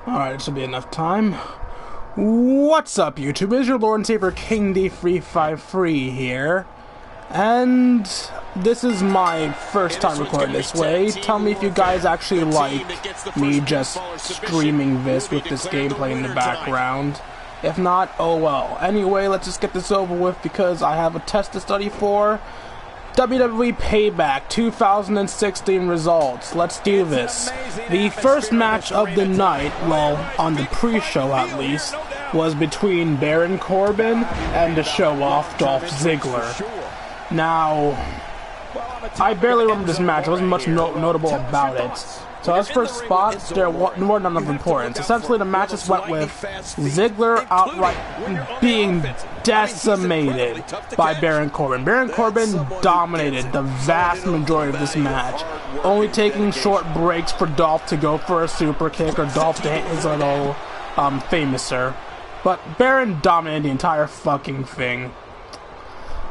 Alright, it should be enough time. What's up, YouTube? It's your Lord and Savior King D353 here. And this is my first time recording this way. Tell me if you guys actually like me just streaming this with this gameplay in the background. If not, oh well. Anyway, let's just get this over with because I have a test to study for. WWE Payback 2016 results. Let's do this. The first match of the night, well, on the pre-show at least, was between Baron Corbin and the show-off Dolph Ziggler. Now, I barely remember this match. There wasn't much notable about it. So as for spots, there were none of importance. Essentially, the matches went with Ziggler outright being decimated by Baron Corbin. Baron Corbin dominated the vast majority of this match, only taking short breaks for Dolph to go for a super kick or Dolph to hit his little famouser. But Baron dominated the entire fucking thing.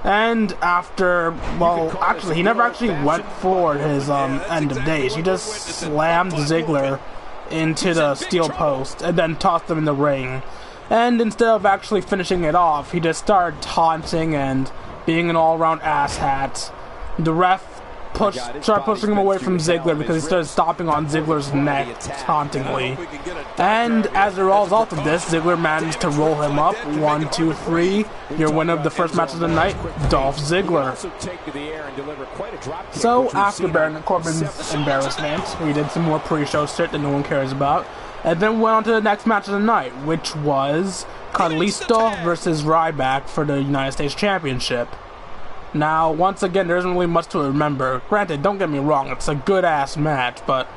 And after, well, actually, he never actually went for his end of days. He just slammed Ziggler into the steel post and then tossed him in the ring. And instead of actually finishing it off, he just started taunting and being an all-around asshat. The ref started pushing him away from Ziggler because he started stomping on Ziggler's neck tauntingly. And as a result of this, Ziggler managed to roll him up. 1, 2, 3. Your winner of the first match of the night, Dolph Ziggler. So after Baron Corbin's embarrassment, we did some more pre-show shit that no one cares about. And then went on to the next match of the night, which was Kalisto versus Ryback for the United States Championship. Now, once again, there isn't really much to remember. Granted, don't get me wrong, it's a good-ass match, but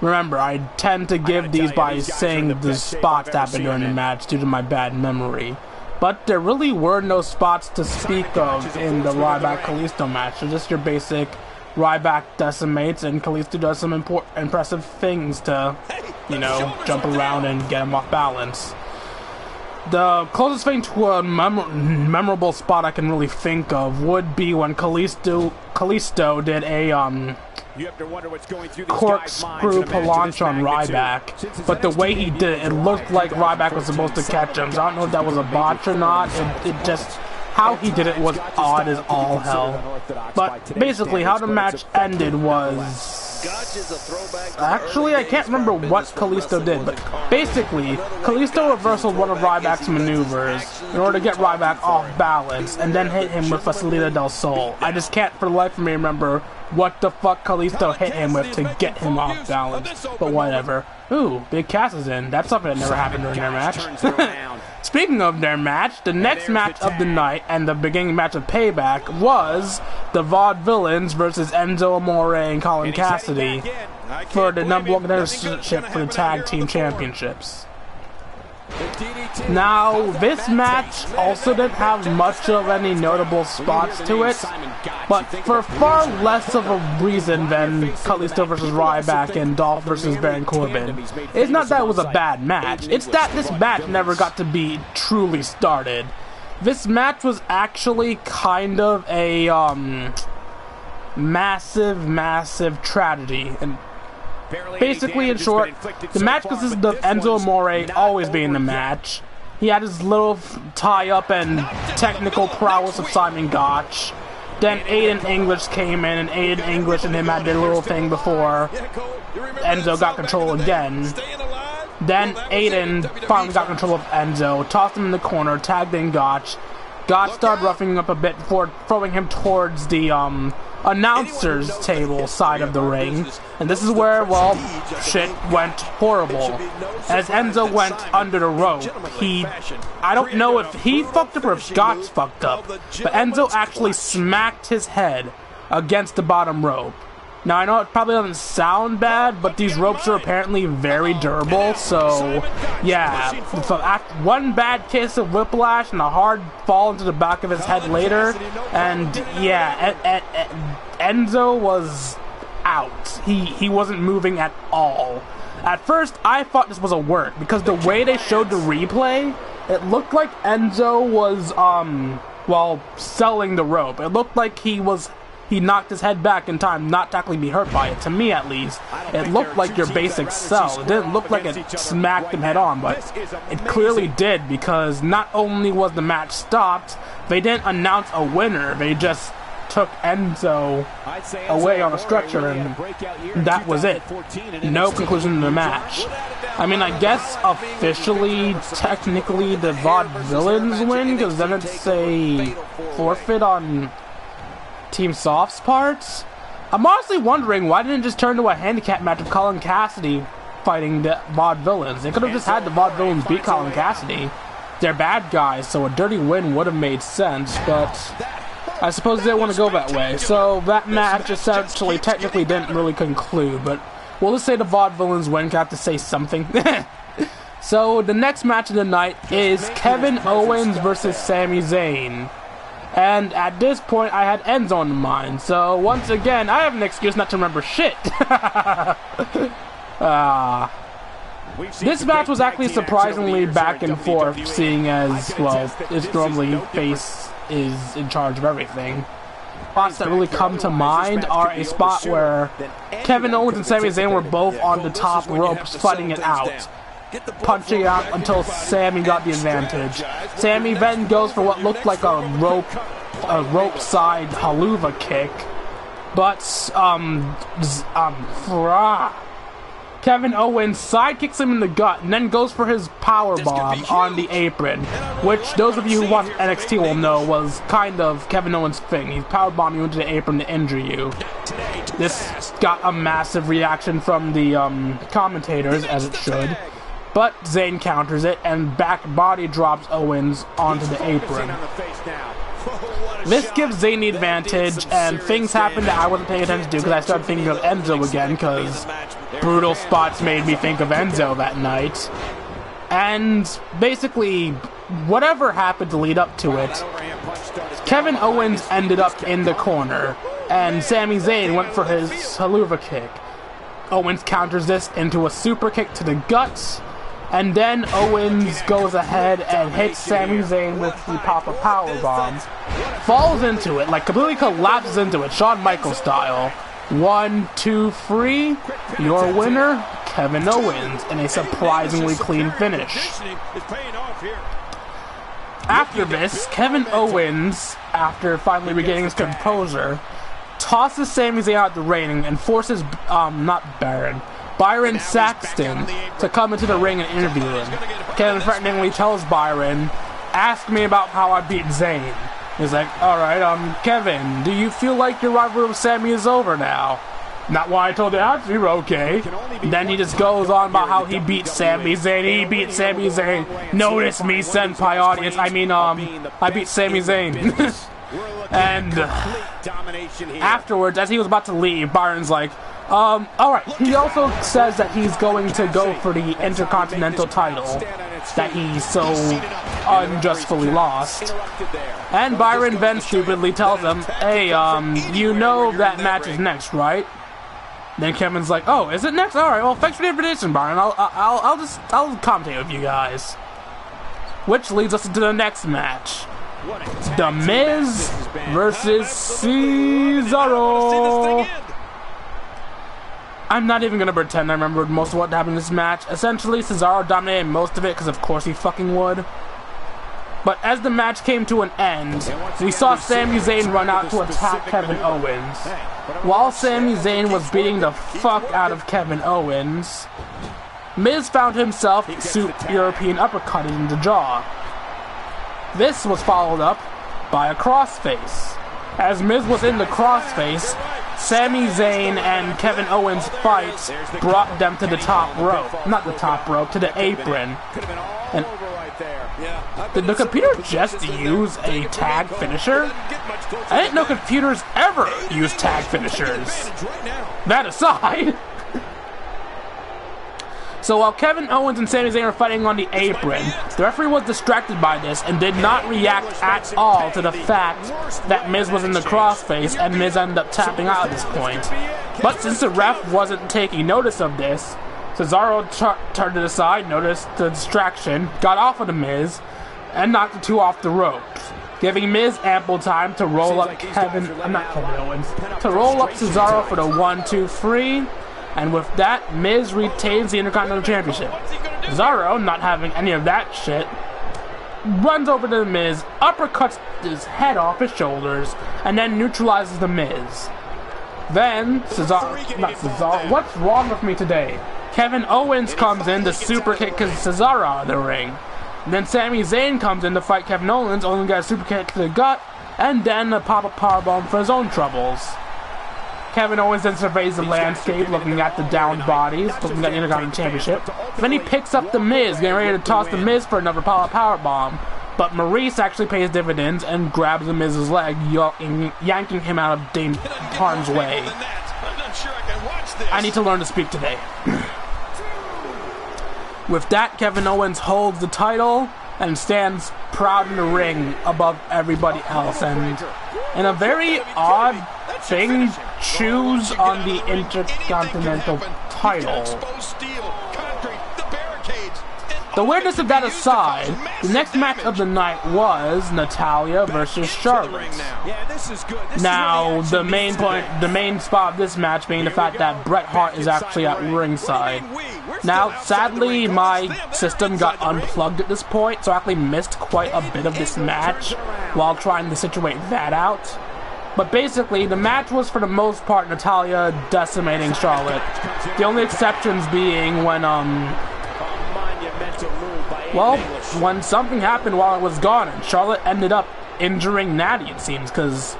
remember, I tend to give these by saying the spots that happened during the match due to my bad memory. But there really were no spots to speak of in the Ryback-Kalisto match. So just your basic Ryback decimates and Kalisto does some impressive things to, you know, jump around and get him off balance. The closest thing to a memorable spot I can really think of would be when Kalisto did a corkscrew palancha on Ryback, but the way he did it, it looked like Ryback was supposed to catch him. So I don't know if that was a botch or not. It just, how he did it was odd as all hell. But basically, how the match ended was... Actually, I can't remember what Kalisto did, but basically, Kalisto reversed one of Ryback's maneuvers in order to get Ryback off balance, and then hit him with a Salida del Sol. I just can't for the life of me remember what the fuck Kalisto hit him with to get him off balance, but whatever. Ooh, Big Cass is in. That's something that never happened during their match. Speaking of their match, the next match of the night and the beginning match of Payback was the Vaudevillains versus Enzo Amore and Colin Cassidy for the #1 contendership for the Tag Team Championships. Now, this match also didn't have much of any notable spots to it, but for far less of a reason than Kalisto versus Ryback and Dolph versus Baron Corbin. It's not that it was a bad match, it's that this match never got to be truly started. This match was actually kind of a massive tragedy, and basically, in short, the match consisted of Enzo Amore always being the match. He had his little tie-up and technical prowess of Simon Gotch. Then Aiden English came in, and Aiden English and him had their little thing before Enzo got control again. Then Aiden finally got control of Enzo, tossed him in the corner, tagged in Gotch. Gotch started roughing him up a bit before throwing him towards the announcer's table side of the ring. And this is where, well, shit went horrible. As Enzo went under the rope, I don't know if he fucked up or if Gotch fucked up, but Enzo actually smacked his head against the bottom rope. Now, I know it probably doesn't sound bad, but these ropes are apparently very durable, so, yeah. After one bad case of whiplash and a hard fall into the back of his head later, and, yeah, Enzo was out. He wasn't moving at all. At first, I thought this was a work, because the way they showed the replay, it looked like Enzo was, well, selling the rope. It looked like he was he knocked his head back in time, not to actually be hurt by it. To me, at least, it looked like your basic sell. It didn't look like it smacked him head on, but it clearly did, because not only was the match stopped, they didn't announce a winner. They just took Enzo away on a stretcher, and that was it. No conclusion to the match. I mean, I guess officially, technically, the Vaudevillains win, because then it's a forfeit on Team Soft's parts. I'm honestly wondering why didn't it just turn to a handicap match of Colin Cassidy fighting the Vaudevillains. They could have just had the Vaudevillains beat Colin Cassidy. They're bad guys, so a dirty win would have made sense, but I suppose they didn't want to go that way. So that match essentially technically didn't really conclude, but we'll just say the Vaudevillains win. I have to say something. So the next match of the night is Kevin Owens versus Sami Zayn. And at this point, I had Enzo in mind. So once again, I have an excuse not to remember shit. This match was actually surprisingly back and forth, seeing as, well, it's normally face is in charge of everything. Spots that really come to mind are a spot where Kevin Owens and Sami Zayn were both on the top ropes fighting it out, punching out until Sami got the advantage. Sami then goes for what looked like a rope side haluva kick, but Kevin Owens sidekicks him in the gut and then goes for his powerbomb on the apron, which those of you who watch NXT will know was kind of Kevin Owens' thing. He's powerbombing you into the apron to injure you. This got a massive reaction from the commentators, as it should, but Zayn counters it and back body drops Owens onto the apron. This gives Zayn the advantage, and things happened that I wasn't paying attention to because I started thinking of Enzo again, because brutal spots made me think of Enzo that night. And basically, whatever happened to lead up to it, Kevin Owens ended up in the corner, and Sami Zayn went for his haluva kick. Owens counters this into a super kick to the guts, and then Owens goes ahead and hits Sami Zayn with the Papa Powerbomb. Falls into it, like completely collapses into it, Shawn Michaels style. 1, 2, 3, your winner, Kevin Owens, in a surprisingly clean finish. After this, Kevin Owens, after finally regaining his composure, tosses Sami Zayn out the ring and forces, Byron Saxton to come into the ring and interview him. Kevin threateningly tells Byron, "Ask me about how I beat Zayn." He's like, "Alright, Kevin, do you feel like your rivalry with Sami is over now?" "Not what I told you how to, okay." Then he just goes on about how he beat Sami Zayn. He beat Sami Zayn. Notice me, senpai audience. I beat Sami Zayn. And afterwards, as he was about to leave, Byron's like, alright, he also says that he's going to go for the Intercontinental title that he so unjustly lost. And Byron then stupidly tells him, "Hey, you know that match is next, right?" Then Kevin's like, "Oh, is it next? Alright, well, thanks for the invitation, Byron. I'll commentate with you guys." Which leads us to the next match. The Miz versus Cesaro. I'm not even gonna pretend I remembered most of what happened in this match. Essentially, Cesaro dominated most of it, because of course he fucking would. But as the match came to an end, we saw Sami Zayn run out to attack Kevin Owens. While Sami Zayn was beating the fuck out of Kevin Owens, Miz found himself European uppercutted in the jaw. This was followed up by a crossface. As Miz was in the crossface, Sami Zayn and Kevin Owens' fight brought them to the top rope. Not the top rope, to the apron. And did the computer just use a tag finisher? I didn't know computers ever use tag finishers. That aside. So while Kevin Owens and Sami Zayn were fighting on the apron, the referee was distracted by this and did not react at all to the fact that Miz was in the crossface, and Miz ended up tapping out at this point. But since the ref wasn't taking notice of this, Cesaro turned it aside, noticed the distraction, got off of the Miz, and knocked the two off the ropes. giving Miz ample time to roll up to roll up Cesaro for the 1-2-3, and with that, Miz retains the Intercontinental Championship. Cesaro, not having any of that shit, runs over to the Miz, uppercuts his head off his shoulders, and then neutralizes the Miz. Then, Cesaro, what's wrong with me today? Kevin Owens comes in to super kick Cesaro out of the ring. Then Sami Zayn comes in to fight Kevin Owens, only got a super kick to the gut, and then a pop-up powerbomb for his own troubles. Kevin Owens then surveys the landscape, looking at the downed bodies, looking at the Intercontinental Championship. Then he picks up the Miz, getting ready to toss the Miz for another pop-up powerbomb. But Maurice actually pays dividends and grabs the Miz's leg, yanking him out of harm's way. I need to learn to speak today. With that, Kevin Owens holds the title and stands proud in the ring above everybody else. And in a very odd thing, chews on the Intercontinental title. The weirdness of that aside, the next match of the night was Natalya versus Charlotte. Now, the main spot of this match being the fact that Bret Hart is actually at ringside. Now, sadly, my system got unplugged at this point, so I actually missed quite a bit of this match while trying to situate that out. But basically, the match was for the most part Natalya decimating Charlotte. The only exceptions being when, when something happened while it was gone, and Charlotte ended up injuring Natty, it seems, because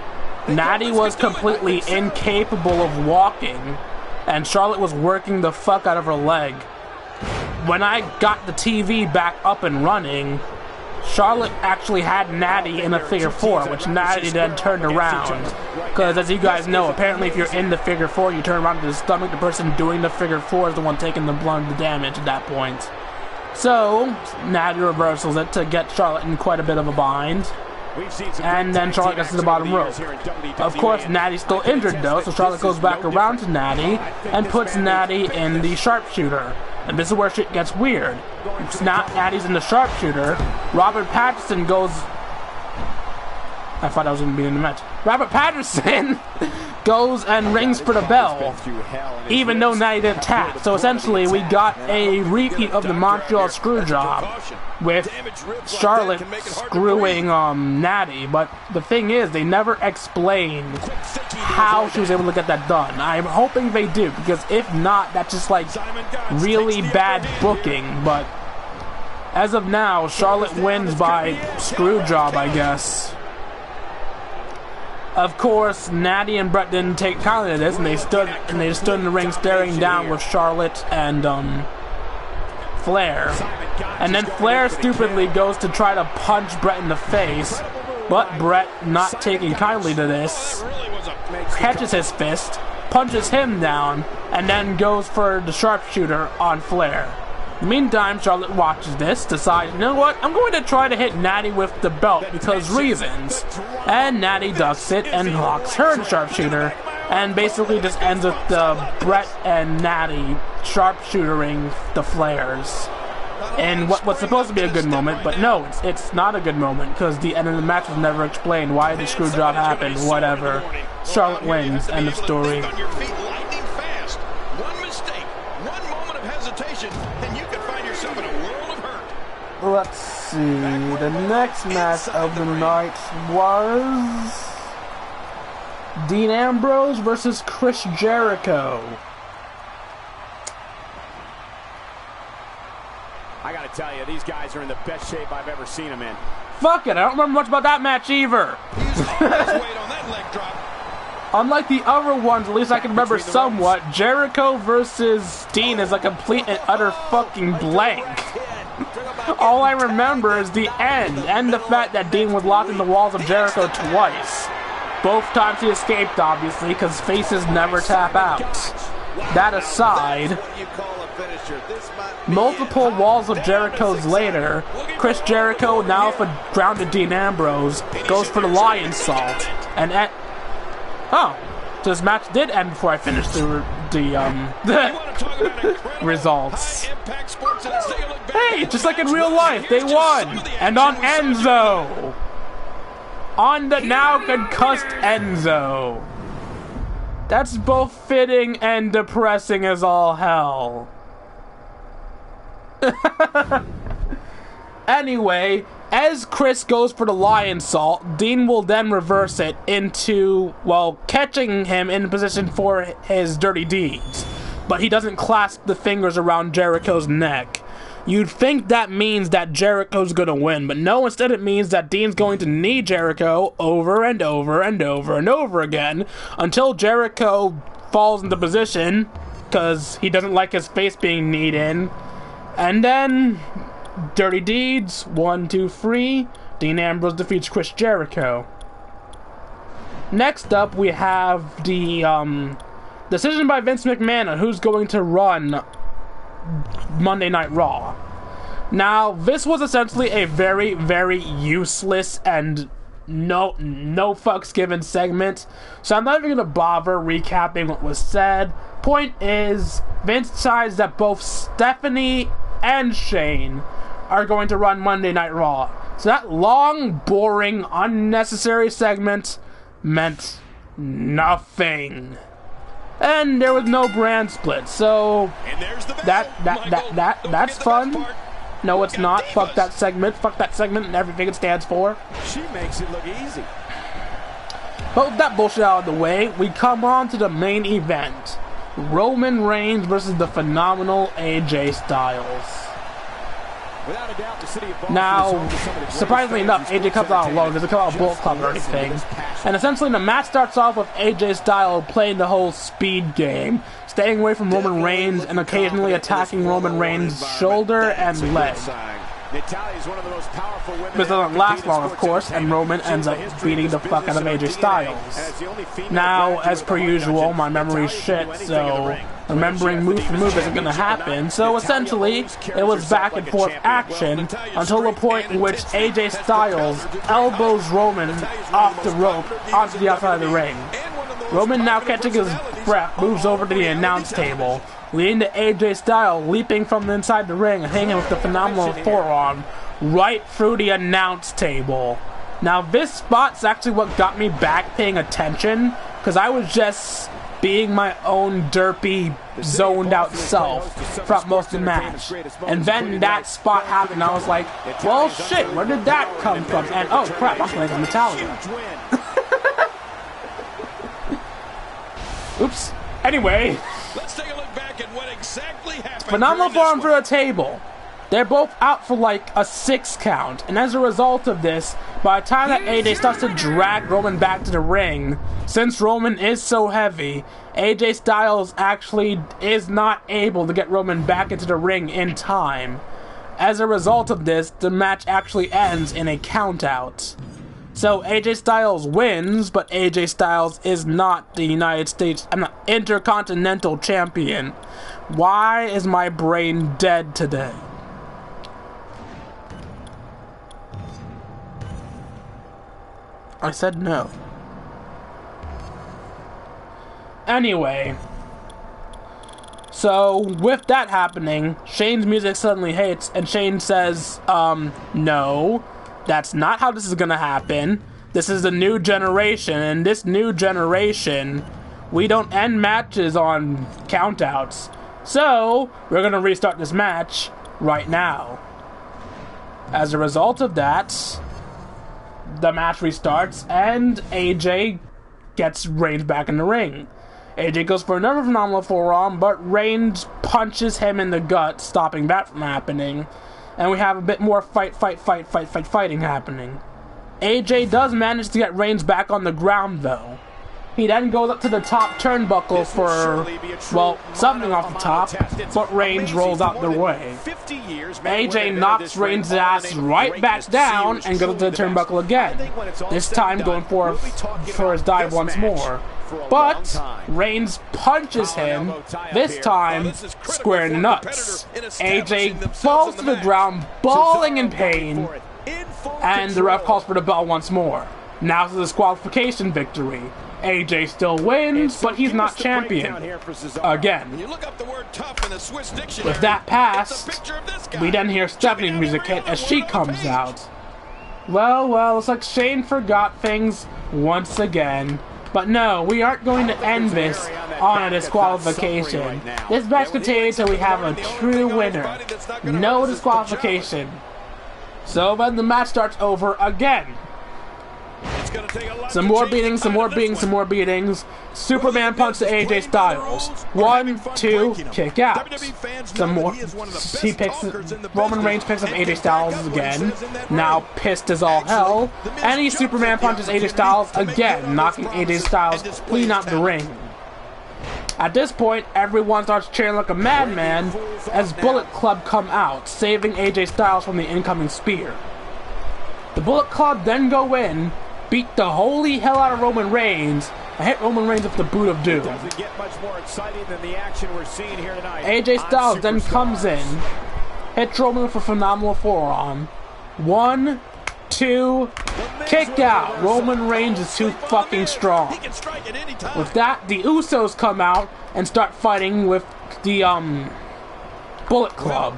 Natty was completely incapable of walking, and Charlotte was working the fuck out of her leg. When I got the TV back up and running, Charlotte actually had Natty in a figure four, which Natty then turned around. Because as you guys know, apparently if you're in the figure four, you turn around to the stomach, the person doing the figure four is the one taking the blunt of the damage at that point. So, Natty reversals it to get Charlotte in quite a bit of a bind. And then Charlotte gets to the bottom rope. Of course, Natty's still injured though, so Charlotte goes back around to Natty and puts Natty in the sharpshooter. And this is where shit gets weird. It's not Natty's in the sharpshooter. Robert Patterson goes... I thought I was going to be in the match. Robert Patterson goes and rings for the bell, even though Natty didn't tap. So essentially, we got a repeat of the Montreal Screwjob with Charlotte screwing Natty. But the thing is, they never explained how she was able to get that done. I'm hoping they do, because if not, that's just like really bad booking. But as of now, Charlotte wins by Screwjob, I guess. Of course, Natty and Bret didn't take kindly to this, and they stood in the ring staring down with Charlotte and Flair. And then Flair stupidly goes to try to punch Bret in the face, but Bret, not taking kindly to this, catches his fist, punches him down, and then goes for the sharpshooter on Flair. Meantime, Charlotte watches this, decides, you know what, I'm going to try to hit Natty with the belt because reasons. And Natty ducks it and locks her in sharpshooter, and basically just ends with the Bret and Natty sharpshootering the Flairs. And what's supposed to be a good moment, but no, it's not a good moment, because the end of the match was never explained. Why did the screw job happen? Whatever. Charlotte wins. End of story. Let's see, the next match of the night was Dean Ambrose versus Chris Jericho. I gotta tell you, these guys are in the best shape I've ever seen them in. Fuck it, I don't remember much about that match either. Unlike the other ones, at least I can remember somewhat, Jericho versus Dean is a complete and utter fucking blank. All I remember is the end, and the fact that Dean was locked in the walls of Jericho twice. Both times he escaped, obviously, because faces never tap out. That aside, multiple walls of Jericho's later, Chris Jericho, now for grounded Dean Ambrose, goes for the lion salt, and oh, this match did end before I finished the results. Hey, just like in real life, they won! And on Enzo! on the now concussed Enzo. That's both fitting and depressing as all hell. Anyway, as Chris goes for the lion salt, Dean will then reverse it into, well, catching him in position for his dirty deeds. But he doesn't clasp the fingers around Jericho's neck. You'd think that means that Jericho's gonna win, but no, instead it means that Dean's going to knee Jericho over and over and over and over again until Jericho falls into position, because he doesn't like his face being kneed in. And then, dirty deeds, 1, 2, 3, Dean Ambrose defeats Chris Jericho. Next up, we have the decision by Vince McMahon on who's going to run Monday Night Raw. Now, this was essentially a very, very useless and no fucks given segment, so I'm not even gonna bother recapping what was said. Point is, Vince decides that both Stephanie and Shane are going to run Monday Night Raw. So that long, boring, unnecessary segment meant nothing. And there was no brand split, so that's fun. No, it's not. Fuck that segment. Fuck that segment and everything it stands for. She makes it look easy. But with that bullshit out of the way, we come on to the main event. Roman Reigns versus the phenomenal AJ Styles. Now, surprisingly enough, AJ comes out alone. Doesn't come out Bullet Club or anything. And essentially, the match starts off with AJ Styles playing the whole speed game, staying away from Roman Reigns and occasionally attacking Roman Reigns' shoulder and leg. This doesn't last long, of course, and Roman ends up beating the fuck out of AJ Styles. Now, as per usual, my memory's shit, so remembering move for move isn't gonna happen, so essentially, it was back and forth action until the point in which AJ Styles elbows Roman off the rope onto the outside of the ring. Roman, now catching his breath, moves over to the announce table, leading to AJ Styles leaping from inside the ring and hanging with the phenomenal forearm right through the announce table. Now, this spot's actually what got me back paying attention, because I was just being my own derpy, zoned out self throughout most of the match. And then that spot happened, and I was like, well, shit, where did that come from? And oh crap, I'm playing with Metallica. Oops. Anyway, let's take a look back at what exactly happened. Phenomenal forearm for a table. They're both out for like a 6 count, and as a result of this, by the time that AJ starts to drag Roman back to the ring, since Roman is so heavy, AJ Styles actually is not able to get Roman back into the ring in time. As a result of this, the match actually ends in a countout. So AJ Styles wins, but AJ Styles is not the United States, Intercontinental Champion. Why is my brain dead today? I said no. Anyway, so with that happening, Shane's music suddenly hits, and Shane says, no, that's not how this is gonna happen. This is the new generation, and this new generation, we don't end matches on countouts. So, we're gonna restart this match right now. As a result of that, the match restarts, and AJ gets Reigns back in the ring. AJ goes for another phenomenal forearm, but Reigns punches him in the gut, stopping that from happening. And we have a bit more fighting happening. AJ does manage to get Reigns back on the ground, though. He then goes up to the top turnbuckle for, well, something off the top, but Reigns rolls out the way. AJ knocks Reigns' ass right back down and goes to the turnbuckle again, this time going for his dive once more. But Reigns punches him, this time square in the nuts. AJ falls to the ground, bawling in pain, and the ref calls for the bell once more. Now it's a disqualification victory. AJ still wins, but he's not champion. Again. With that passed, we then hear Stephanie's music hit as she comes out. Well, looks like Shane forgot things once again. But no, we aren't going to end this on a disqualification. This match continues until we have a true winner. No disqualification. So then the match starts over again. Some more beatings, some more beatings, some more beatings. Superman punch to AJ Styles. 1, 2, kick out. Some more. Roman Reigns picks up AJ Styles again. Now pissed as all hell. And he Superman punches AJ Styles again, knocking AJ Styles clean out the ring. At this point, everyone starts cheering like a madman as Bullet Club come out, saving AJ Styles from the incoming spear. The Bullet Club then go in, beat the holy hell out of Roman Reigns, and hit Roman Reigns with the boot of doom. AJ Styles then comes in, hits Roman with a phenomenal forearm. 1, 2, kick out. Roman Reigns is too fucking strong. With that, the Usos come out and start fighting with the Bullet Club,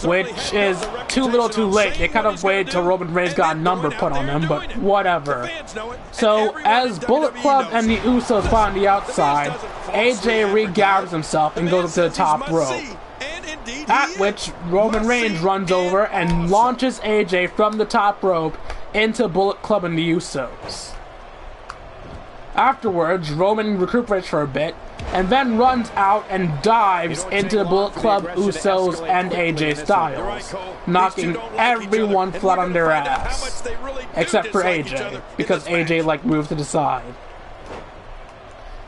which is too little too late. They kind of waited till Roman Reigns got a number put on him, but whatever. So, as Bullet Club and the Usos fight on the outside, AJ regathers himself and goes up to the top rope. At which, Roman Reigns runs over and launches AJ from the top rope into Bullet Club and the Usos. Afterwards, Roman recuperates for a bit, and then runs out and dives into the Bullet Club, Usos, and AJ Styles, knocking everyone flat on their ass. Except for AJ, because AJ, moved to the side.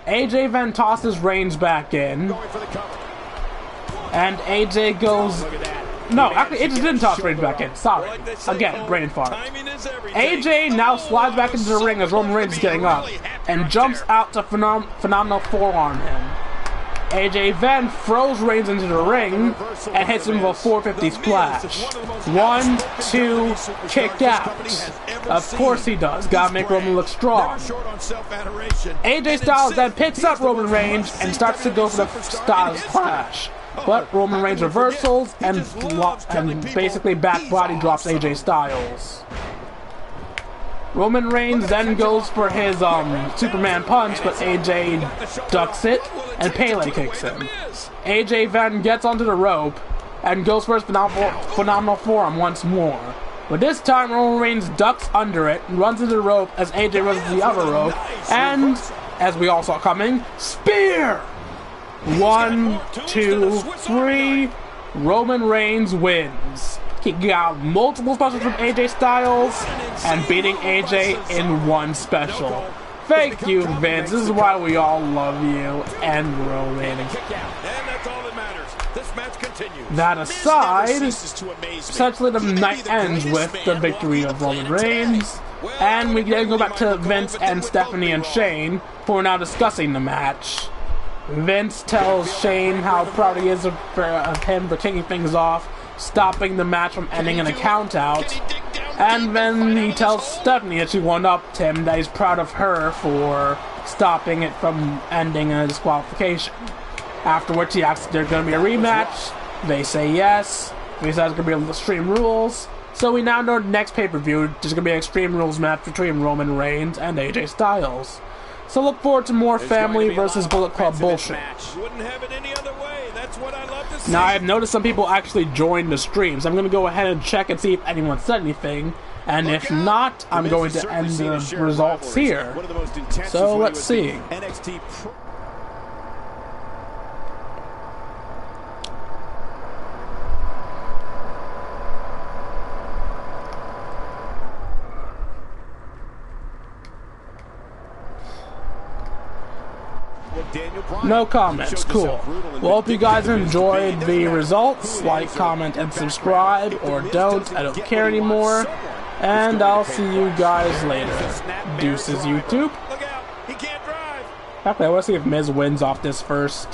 AJ then tosses Reigns back in, and AJ goes... No, actually, AJ didn't toss Reigns back in. Sorry. Again, brain fart. AJ now slides back into the ring as Roman Reigns is getting up, and jumps out to phenomenal forearm him. AJ then throws Reigns into the ring, and hits him with a 450 splash. 1, 2, kick out. Of course he does. Gotta make Roman look strong. AJ Styles then picks up Roman Reigns, and starts to go for the Styles Clash. But Roman Reigns reversals and basically back body drops AJ Styles. Roman Reigns then goes for his Superman punch, but AJ ducks it and Pele kicks him. AJ then gets onto the rope and goes for his phenomenal forearm once more. But this time Roman Reigns ducks under it and runs into the rope as AJ runs to the other rope, and, as we all saw coming, spear! 1, 2, 3, Roman Reigns wins. Kicking out multiple specials from AJ Styles and beating AJ in one special. Thank you, Vince. This is why we all love you and Roman. That aside, essentially the night ends with the victory of Roman Reigns, and we then go back to Vince and Stephanie and Shane, who are now discussing the match. Vince tells Shane how proud he is of him for kicking things off, stopping the match from ending in a count-out, and then he tells Stephanie that she one-upped him, that he's proud of her for stopping it from ending in a disqualification. After which he asks if there's going to be a rematch. They say yes. He says it's going to be Extreme Rules. So we now know the next pay-per-view, there's going to be an Extreme Rules match between Roman Reigns and AJ Styles. So look forward to more family versus Bullet Club bullshit. Now I've noticed some people actually joined the stream, so I'm going to go ahead and check and see if anyone said anything. And if not, I'm going to end the results here. So let's see. No comments, cool. Well, hope you guys enjoyed the results. Like, comment, and subscribe, or don't, I don't care anymore. And I'll see you guys later. Deuces, YouTube. Actually, I want to see if Miz wins off this first.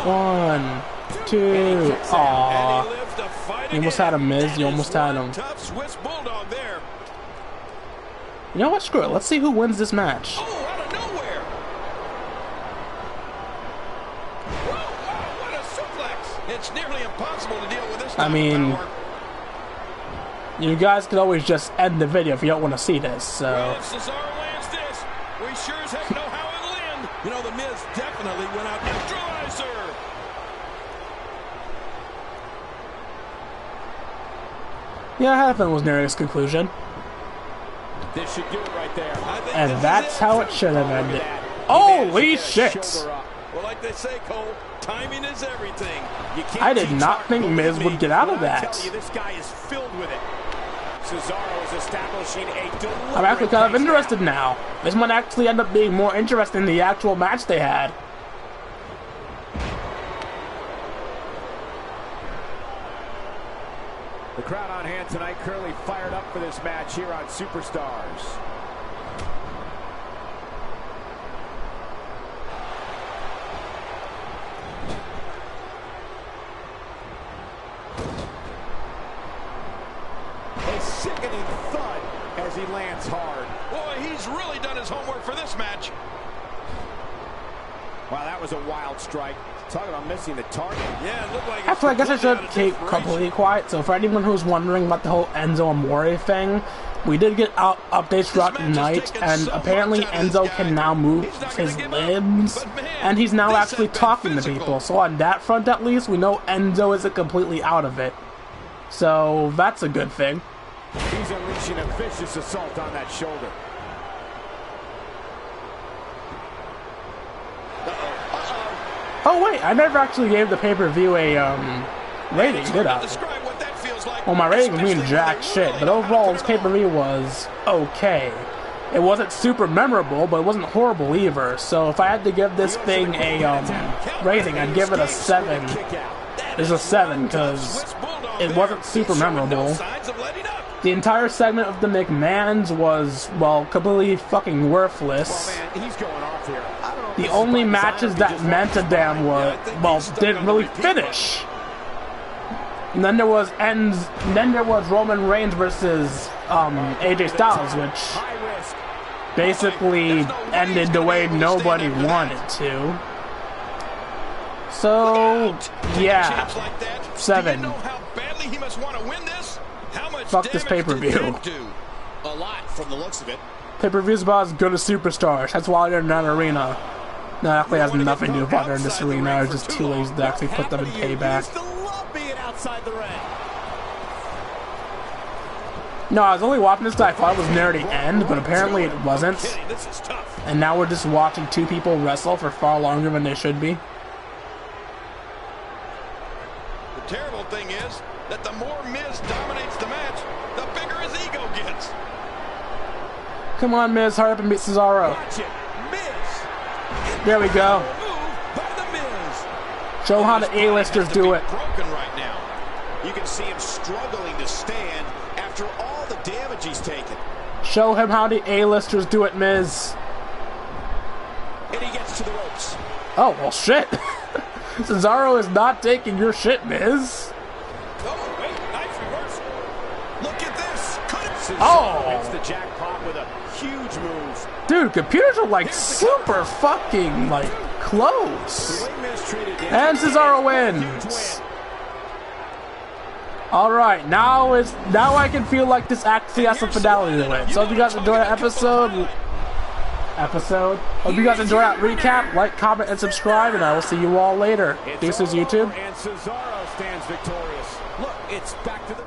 1, 2, aww. You almost had him, Miz, you almost had him. You know what, screw it, let's see who wins this match. It's nearly impossible to deal with this. I mean, You guys could always just end the video if you don't want to see this, so... Well, if Cesaro lands this, we sure as heck know how it'll end. You know, The Miz definitely went out neutralizer. Yeah, I had a feeling it was near its conclusion. This should do it right there. And that's how it should have ended. Holy shit! Well, like they say, Cole, timing is everything. I did not think Miz would get out of that. This guy is filled with it. Cesaro is establishing a deliberate... I'm actually kind of interested now. This might actually end up being more interesting than the actual match they had. The crowd on hand tonight currently fired up for this match here on Superstars. A sickening thud as he lands hard. Boy, he's really done his homework for this match. Wow, that was a wild strike. Talk about missing the target. Yeah, it looked like... Actually, I guess I should keep completely quiet. So for anyone who's wondering about the whole Enzo Amore thing, we did get updates throughout the night, and apparently Enzo can now move his limbs, and he's now actually talking to people. So on that front, at least, we know Enzo isn't completely out of it. So that's a good thing. He's unleashing a vicious assault on that shoulder. Oh wait, I never actually gave the pay-per-view a rating, did I? Well, my rating was being jack shit, but overall this pay-per-view was okay. It wasn't super memorable, but it wasn't horrible either. So if I had to give this thing a rating, I'd give it a 7. It's a 7 because it wasn't super memorable. The entire segment of the McMahons was, well, completely fucking worthless. The only matches that meant a damn were, well, didn't really finish. And then there was Roman Reigns versus AJ Styles, which basically ended the way nobody wanted to. So yeah, 7. Fuck this pay-per-view. A lot from the looks of it. Pay-per-view's about as good as Superstars. That's why they're in that arena. No, it actually has nothing to do with why they're in this arena. I was just too lazy to actually put them in Payback. No, I was only watching this because I thought it was near the end, but apparently it wasn't. And now we're just watching two people wrestle for far longer than they should be. The terrible thing is that the more Miz dominates the match, the bigger his ego gets. Come on, Miz, hurry up and beat Cesaro. There we go. Show how the A-listers do it. Right now. You can see him struggling to stand after all the damage he's taken. Show him how the A-listers do it, Miz. And he gets to the ropes. Oh, well, shit. Cesaro is not taking your shit, Miz. Oh, wait, nice reversal. Look at this. Cesaro hits the jackpot with a huge move. Dude, computers are like super fucking like close. And Cesaro wins. Alright, now I can feel like this actually has some fidelity to it. So if you guys enjoyed that episode, hope you guys enjoyed that recap. Like, comment, and subscribe, and I will see you all later. Deuces, YouTube. And Cesaro stands victorious. Look, it's back to the